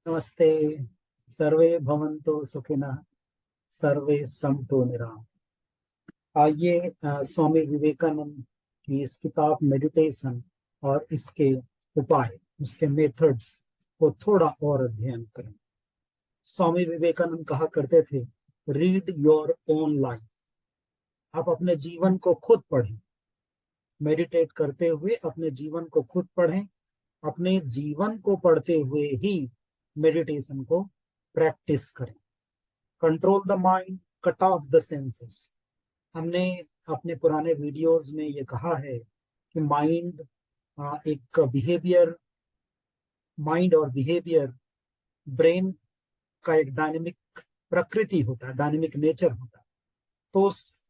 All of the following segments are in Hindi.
नमस्ते। सर्वे भवन्तु सुखिनः, सर्वे सन्तु निरामयाः। आइए स्वामी विवेकानंद की इस किताब मेडिटेशन और इसके उपाय, उसके मेथड्स को थोड़ा और अध्ययन करें। स्वामी विवेकानंद कहा करते थे, रीड योर ओन लाइफ। आप अपने जीवन को खुद पढ़ें। मेडिटेट करते हुए अपने जीवन को खुद पढ़ें। अपने जीवन को पढ़ते हुए ही मेडिटेशन को प्रैक्टिस करें। Control the mind, cut off the senses. हमने अपने पुराने वीडियोस में ये कहा है कि एक बिहेवियर माइंड और बिहेवियर ब्रेन का एक डायनेमिक प्रकृति होता है, डायनेमिक नेचर होता है। तो उस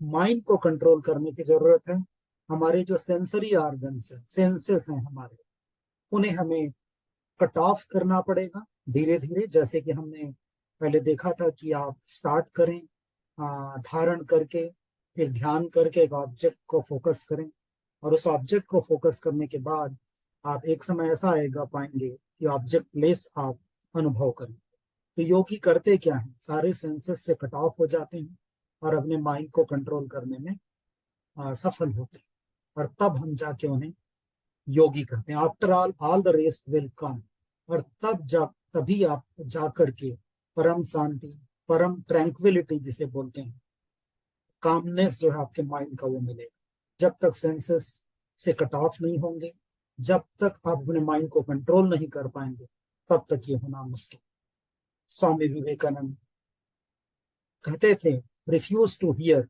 माइंड को कंट्रोल करने की जरूरत है। हमारे जो सेंसरी ऑर्गन्स है, सेंसेस हैं हमारे, उन्हें हमें कट ऑफ करना पड़ेगा धीरे धीरे। जैसे कि हमने पहले देखा था कि आप स्टार्ट करें धारण करके, फिर ध्यान करके एक ऑब्जेक्ट को फोकस करें, और उस ऑब्जेक्ट को फोकस करने के बाद आप एक समय ऐसा आएगा पाएंगे कि ऑब्जेक्ट लेस आप अनुभव करें। तो योगी करते क्या है, सारे सेंसेस से कट ऑफ हो जाते हैं और अपने माइंड को कंट्रोल करने में सफल होते हैं, और तब हम जाके उन्हें योगी कहते हैं। After all all the rest will come. और तभी आप जा करके परम शांति, परम ट्रैंक्विलिटी जिसे बोलते हैं, कामनेस जो है आपके माइंड का, वो मिलेगा। जब तक सेंसेस से कट ऑफ नहीं होंगे, जब तक आप अपने माइंड को कंट्रोल नहीं कर पाएंगे, तब तक ये होना मुश्किल। स्वामी विवेकानंद कहते थे, refuse to hear,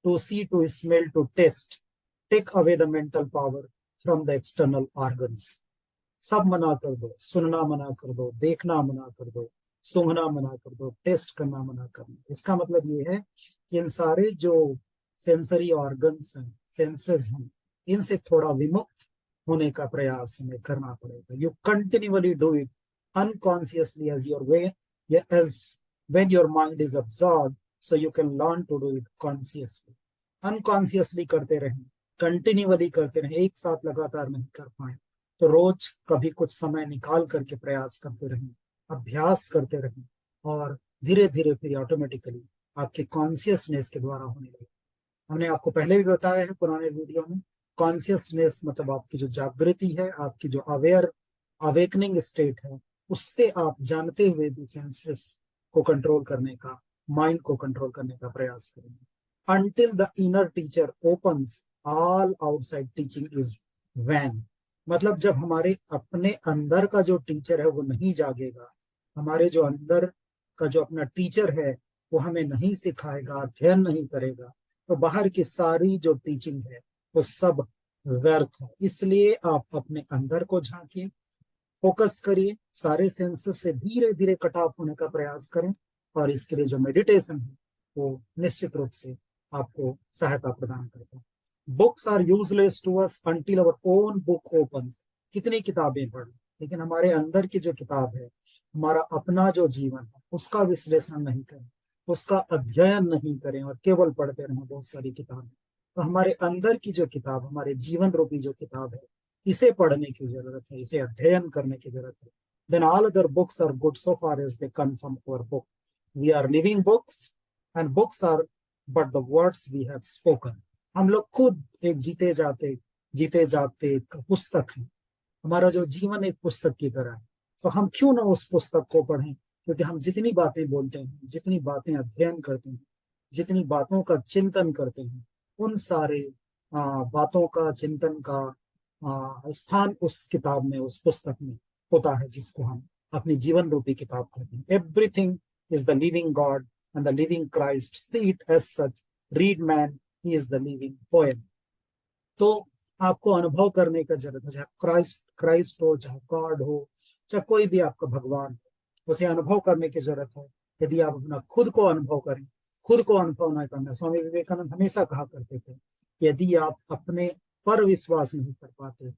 to see, to smell, to taste, take away the mental power from the external organs. सब मना कर दो, सुनना मना कर दो, देखना मना कर दो, सूंघना मना कर दो, टेस्ट करना मना कर दो। इसका मतलब ये है कि इन सारे जो सेंसरी ऑर्गन्स हैं, सेंसेस हैं, इनसे थोड़ा विमुक्त होने का प्रयास हमें करना पड़ेगा। You continuously do it unconsciously as your way, as when your mind is absorbed, so you can learn to do it consciously. Unconsciously करते रहें, कंटिन्यूअली करते रहें, एक साथ लगातार नहीं कर पाए तो रोज कभी कुछ समय निकाल करके प्रयास करते रहें, अभ्यास करते रहें, और धीरे धीरे फिर ऑटोमेटिकली आपके कॉन्शियसनेस के द्वारा होने लगे। हमने आपको पहले भी बताया है पुराने वीडियो में, कॉन्शियसनेस मतलब आपकी जो जागृति है, आपकी जो अवेकनिंग स्टेट है, उससे आप जानते हुए भी सेंसेस को कंट्रोल करने का, माइंड को कंट्रोल करने का प्रयास करेंगे। Until the inner teacher opens, all outside teaching is when. मतलब जब हमारे अपने अंदर का जो टीचर है वो नहीं जागेगा, हमारे जो अंदर का जो अपना टीचर है वो हमें नहीं सिखाएगा, अध्ययन नहीं करेगा, तो बाहर की सारी जो टीचिंग है वो सब व्यर्थ है। इसलिए आप अपने अंदर को झांकिए, फोकस करिए, सारे सेंसेस से धीरे धीरे कट ऑफ होने का प्रयास करें, और इसके लिए जो मेडिटेशन है वो निश्चित रूप से आपको सहायता प्रदान करता है। Books are useless to us until our own book opens. कितनी किताबें पढ़ें, लेकिन हमारे अंदर की जो किताब है, हमारा अपना जो जीवन है, उसका विश्लेषण नहीं करें, उसका अध्ययन नहीं करें, और केवल पढ़ते रहें बहुत सारी किताबें, तो हमारे अंदर की जो किताब, हमारे जीवन रूपी जो किताब है, इसे पढ़ने की जरूरत है, इसे अध्ययन करने की जरूरत है। Then all other books are good so far as they come from our book. We are living books, and books are but the words we have spoken. हम लोग खुद एक जीते जाते एक पुस्तक है। हमारा जो जीवन एक पुस्तक की तरह है, तो हम क्यों ना उस पुस्तक को पढ़ें। क्योंकि हम जितनी बातें बोलते हैं, जितनी बातें अध्ययन करते हैं, जितनी बातों का चिंतन करते हैं, उन सारे बातों का, चिंतन का स्थान उस किताब में, उस पुस्तक में होता है, जिसको हम अपनी जीवन रूपी किताब कहते हैं। Everything is the living God and the living Christ, see it as such, read man, he is the living poem. तो आपको अनुभव करने का जरूरत है, चाहे क्राइस्ट हो, चाहे गॉड हो, चाहे कोई भी आपका भगवान हो, उसे अनुभव करने की जरूरत है। यदि आप अपना खुद को अनुभव करें, खुद को अनुभव नहीं करना, स्वामी विवेकानंद हमेशा कहा करते थे, यदि आप अपने पर विश्वास नहीं कर पाते,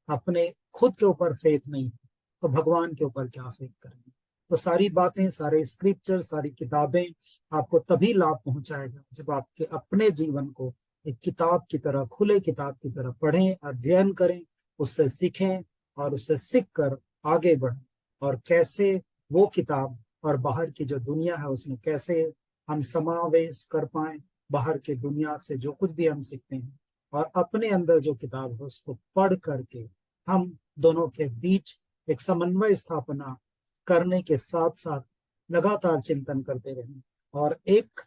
अपने खुद के ऊपर फेथ नहीं, तो भगवान के ऊपर क्या फेथ करेंगे। तो सारी बातें, सारे स्क्रिप्चर, सारी किताबें आपको तभी लाभ पहुंचाएगा जब आपके अपने जीवन को एक किताब की तरह, खुले किताब की तरह पढ़ें, अध्ययन करें, उससे सीखें, और उससे सीख कर आगे बढ़ें। और कैसे वो किताब और बाहर की जो दुनिया है उसमें कैसे हम समावेश कर पाए बाहर की दुनिया से जो कुछ भी हम सीखते हैं, और अपने अंदर जो किताब है उसको पढ़ करके हम दोनों के बीच एक समन्वय स्थापना करने के साथ साथ लगातार चिंतन करते रहें। और एक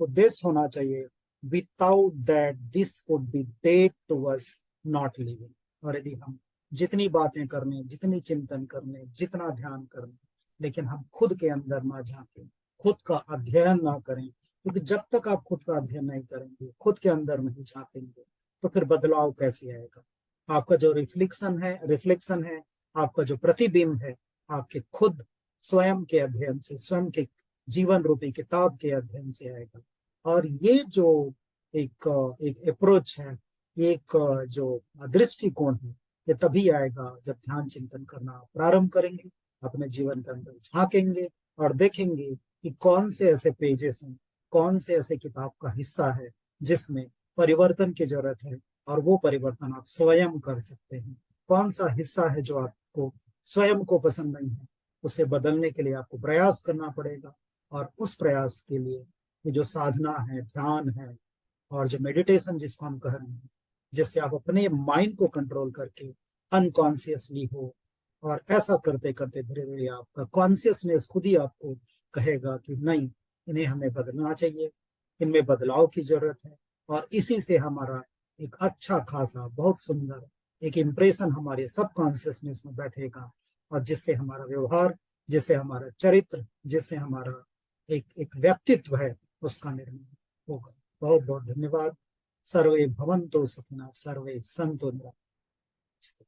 उद्देश्य होना चाहिए, without that this would be dead towards not living. और यदि हम जितनी बातें करने, जितनी चिंतन करने, जितना ध्यान करने, लेकिन हम खुद के अंदर ना झांके, खुद का अध्ययन ना करें, क्योंकि जब तक आप खुद का अध्ययन नहीं करेंगे, खुद के अंदर नहीं झांकेंगे, तो फिर बदलाव कैसे आएगा? आपका जो रिफ्लेक्शन है, आपका जो प्रतिबिंब है, आपके खुद स्वयं के अध्ययन से, स्वयं के जीवन रूपी किताब के अध्ययन से आएगा। और ये जो एक एक अप्रोच है, एक जो दृष्टिकोण है, ये तभी आएगा जब ध्यान चिंतन करना प्रारंभ करेंगे, अपने जीवन के अंदर झांकेंगे और देखेंगे कि कौन से ऐसे पेजेस हैं, कौन से ऐसे किताब का हिस्सा है जिसमें परिवर्तन की जरूरत है, और वो परिवर्तन आप स्वयं कर सकते हैं। कौन सा हिस्सा है जो आपको स्वयं को पसंद नहीं है, उसे बदलने के लिए आपको प्रयास करना पड़ेगा। और उस प्रयास के लिए ये जो साधना है, ध्यान है, और जो मेडिटेशन जिसको हम कह रहे हैं, जिससे आप अपने माइंड को कंट्रोल करके अनकॉन्शियसली हो, और ऐसा करते करते धीरे धीरे आपका कॉन्शियसनेस खुद ही आपको कहेगा कि नहीं, इन्हें हमें बदलना चाहिए, इनमें बदलाव की जरूरत है। और इसी से हमारा एक अच्छा खासा, बहुत सुंदर एक इम्प्रेशन हमारे सब कॉन्शियसनेस में बैठेगा, और जिससे हमारा व्यवहार, जिससे हमारा चरित्र, जिससे हमारा एक एक व्यक्तित्व है, उसका निर्माण होगा। बहुत बहुत धन्यवाद। सर्वे भवन्तु सुखिनः, सर्वे सन्तु निरामयाः।